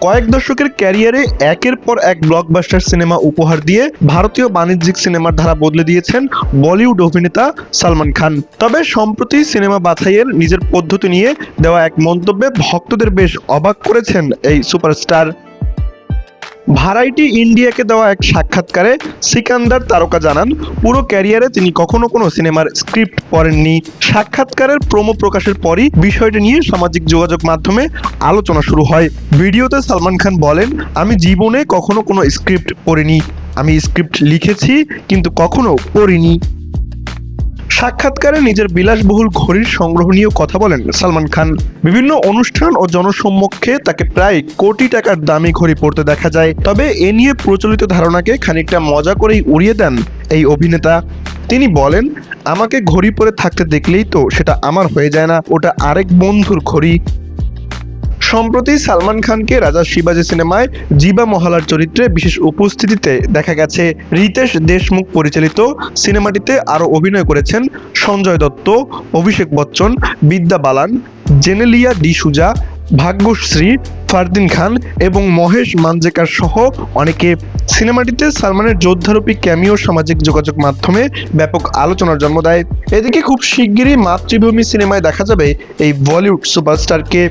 কয়েক দশকের ক্যারিয়ারে একের পর এক ব্লকবাস্টার সিনেমা উপহার দিয়ে ভারতীয় বাণিজ্যিক সিনেমার ধারা বদলে দিয়েছেন বলিউড অভিনেতা সালমান খান। তবে সম্প্রতি সিনেমা বাছাইয়ের নিজের পদ্ধতি নিয়ে দেওয়া এক মন্তব্যে ভক্তদের বেশ অবাক করেছেন এই সুপারস্টার। ভারাইটি ইন্ডিয়াকে দেওয়া এক সাক্ষাৎকারে সিকান্দার তারকা জানান, পুরো ক্যারিয়ারে তিনি কখনো কোনো সিনেমার স্ক্রিপ্ট পড়েননি। সাক্ষাৎকারের প্রোমো প্রকাশের পরই বিষয়টি নিয়ে সামাজিক যোগাযোগ মাধ্যমে আলোচনা শুরু হয়। ভিডিওতে সালমান খান বলেন, আমি জীবনে কখনো কোনো স্ক্রিপ্ট পড়িনি। আমি স্ক্রিপ্ট লিখেছি কিন্তু কখনো পড়িনি। সাক্ষাৎকারে নিজের বিলাসবহুল ঘড়ির সংগ্রহ নিয়েও কথা বলেন সালমান খান। বিভিন্ন অনুষ্ঠান ও জনসম্মুখে তাকে প্রায় কোটি টাকার দামি ঘড়ি পরতে দেখা যায়। তবে এ নিয়ে প্রচলিত ধারণাকে খানিকটা মজা করেই উড়িয়ে দেন এই অভিনেতা। তিনি বলেন, আমাকে ঘড়ি পরে থাকতে দেখলেই তো সেটা আমার হয়ে যায় না, ওটা আরেক বন্ধুর ঘড়ি। সম্প্রতি সালমান খানকে রাজা শিবাজি সিনেমায় জিবা মহালার চরিত্রে বিশেষ উপস্থিতিতে দেখা গেছে। রিতেশ দেশমুখ পরিচালিত সিনেমাটিতে আরও অভিনয় করেছেন সঞ্জয় দত্ত, অভিষেক বচ্চন, বিদ্যা বালান, জেনেলিয়া ডিসুজা, ভাগ্যশ্রী, ফারদিন খান এবং মহেশ মাঞ্জরেকার সহ অনেকে। সিনেমাটিতে সালমানের যোদ্ধারূপী ক্যামিও সামাজিক যোগাযোগ মাধ্যমে ব্যাপক আলোচনার জন্ম দেয়। এদিকে খুব শিগগিরই মাতৃভূমি সিনেমায় দেখা যাবে এই বলিউড সুপারস্টারকে।